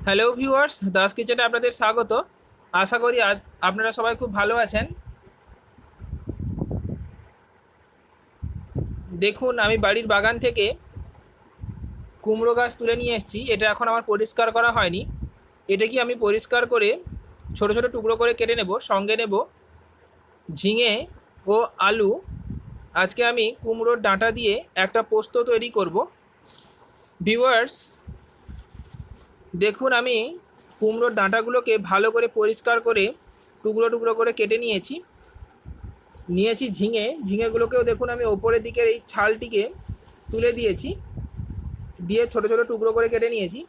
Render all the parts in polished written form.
Hello viewers, Das কিচেনে আপনাদের স্বাগত। আশা করি আজ আপনারা সবাই খুব ভালো আছেন। দেখুন, আমি বাড়ির বাগান থেকে কুমড়ো গাছ তুলে নিয়ে এসেছি। এটা এখন আমার পরিষ্কার করা হয়নি। এটা কি আমি পরিষ্কার করে ছোট ছোট টুকরো করে কেটে নেব। সঙ্গে নেব ঝিঙে ও আলু। আজকে আমি কুমড়োর ডাঁটা দিয়ে একটা পোস্ত তৈরি করব। ভিউয়ার্স, দেখুন, আমি কুমড়োর ডাঁটাগুলোকে ভালো করে পরিষ্কার করে টুকরো টুকরো করে কেটে নিয়েছি ঝিঙেগুলোকেও দেখুন আমি ওপরের দিকের এই ছালটিকে তুলে দিয়েছি, দিয়ে ছোট ছোট টুকরো করে কেটে নিয়েছি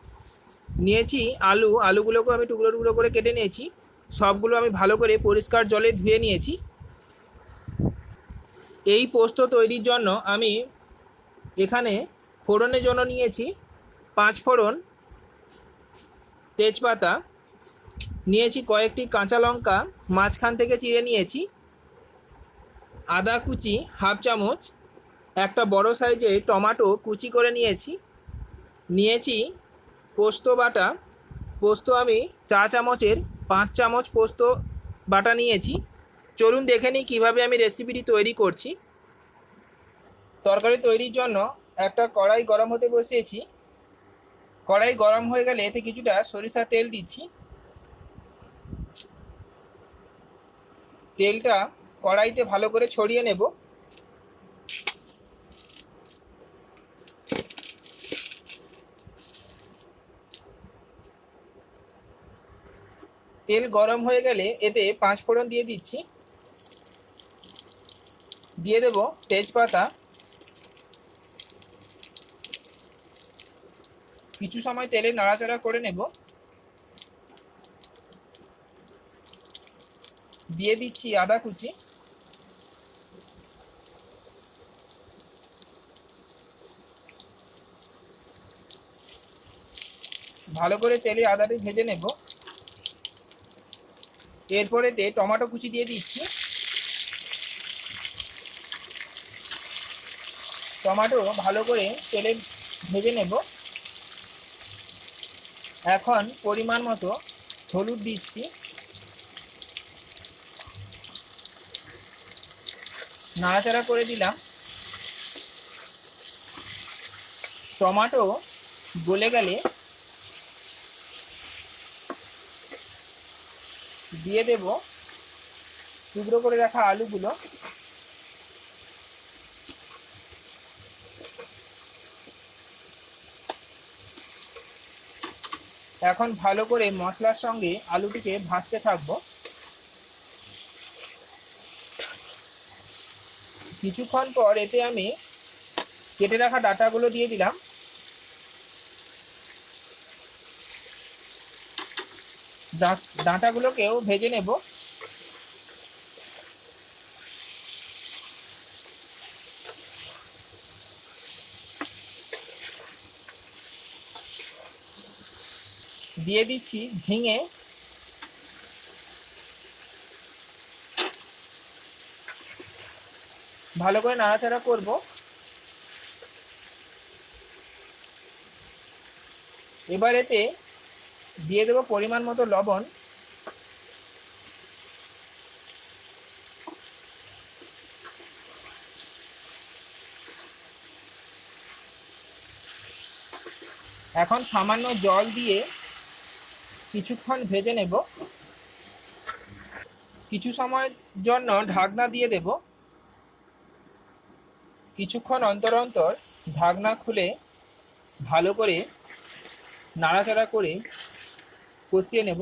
আলুগুলোকেও আমি টুকরো টুকরো করে কেটে নিয়েছি। সবগুলো আমি ভালো করে পরিষ্কার জলে ধুয়ে নিয়েছি। এই পোস্ত তৈরির জন্য আমি এখানে ফোড়নের জন্য নিয়েছি 5 ফোড়ন, তেজপাতা নিয়েছি, কয়েকটি কাঁচা লঙ্কা মাঝখান থেকে চিড়ে নিয়েছি, আদা কুচি হাফ চামচ, একটা বড় সাইজের টমেটো কুচি করে নিয়েছি পোস্ত বাটা। পোস্ত আমি চা চামচের 5 চামচ পোস্ত বাটা নিয়েছি। চলুন দেখে নিই কীভাবে আমি রেসিপিটি তৈরি করছি। তরকারি তৈরির জন্য একটা কড়াই গরম হতে বসিয়েছি। কড়াই গরম হয়ে গেলে এতে কিছুটা সরিষার তেল দিচ্ছি। তেলটা কড়াইতে ভালো করে ছড়িয়ে নেব। তেল গরম হয়ে গেলে এতে 5 ফোড়ন দিয়ে দিচ্ছি। দিয়ে দেব তেজপাতা। কিছু সময় তেলে নাড়াচাড়া করে নেব। দিয়ে দিচ্ছি আদা কুচি। ভালো করে তেলে আদাটি ভেজে নেব। এরপরেতে টমেটো কুচি দিয়ে দিচ্ছি। টমেটো ভালো করে তেলে ভেজে নেব। এখন পরিমাণ মতো হলুদ দিচ্ছি। নাড়াচাড়া করে দিলাম। টমেটো গলে গেলে দিয়ে দেব টুকরো করে রাখা আলুগুলো। এখন ভালো করে মশলার সঙ্গে আলুটিকে ভাজতে থাকবো। কিছুক্ষণ পর এতে আমি কেটে রাখা ডাঁটাগুলো দিয়ে দিলাম। ডাঁটাগুলোকেও ভেজে নেব। দিয়ে দিচ্ছি ঝিঙে। ভালো করে নাড়াচাড়া করব। এবার এতে দিয়ে দেব পরিমাণ মতো লবণ। এখন সামান্য জল দিয়ে কিছুক্ষণ ভেজে নেব। কিছু সময়ের জন্য ঢাকনা দিয়ে দেব। কিছুক্ষণ অন্তর অন্তর ঢাকনা খুলে ভালো করে নাড়াচাড়া করে কষিয়ে নেব।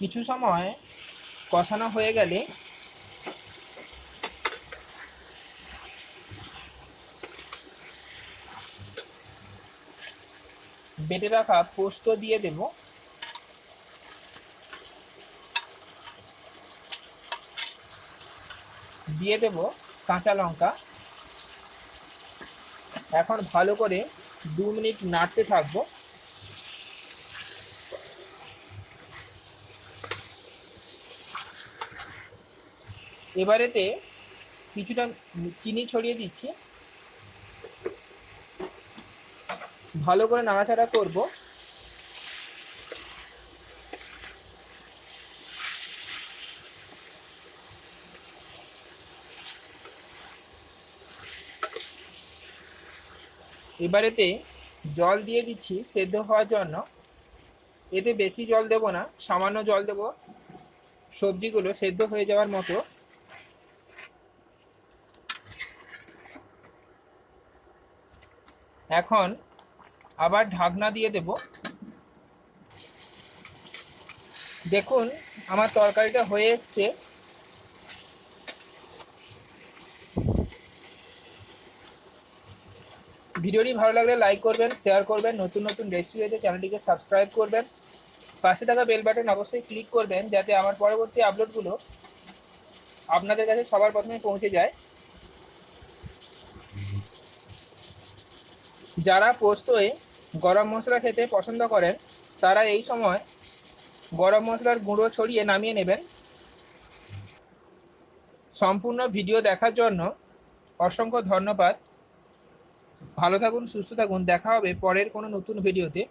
কিছু সময় কষানো হয়ে গেলে বেটে রাখা পোস্ত দিয়ে দেব। দিয়ে দেব কাঁচা লঙ্কা। এখন ভালো করে 2 মিনিট নাড়তে থাকবো। এবারেতে কিছুটা চিনি ছড়িয়ে দিচ্ছি, ভালো করে নাড়াচাড়া করব। এবারেতে জল দিয়ে দিচ্ছি সেদ্ধ হওয়ার জন্য। এতে বেশি জল দেব না, সামান্য জল দেব সবজিগুলো সেদ্ধ হয়ে যাওয়ার মতো। এখন আবার ঢাকনা দিয়ে দেব। দেখুন আমার তরকারিটা হয়ে এসছে। ভিডিওটি ভালো লাগলে লাইক করবেন, শেয়ার করবেন, নতুন নতুন রেসিপি পেতে চ্যানেলটিকে সাবস্ক্রাইব করবেন, পাশে থাকা বেল বাটন অবশ্যই ক্লিক করবেন যাতে আমার পরবর্তী আপলোডগুলো আপনাদের কাছে সবার প্রথমে পৌঁছে যায়। যারা পোস্তয়ে গরম মশলা খেতে পছন্দ করেন তারা এই সময় গরম মশলার গুঁড়ো ছড়িয়ে নামিয়ে নেবেন। সম্পূর্ণ ভিডিও দেখার জন্য অসংখ্য ধন্যবাদ। ভালো থাকুন, সুস্থ থাকুন, দেখা হবে পরের কোনো নতুন ভিডিওতে।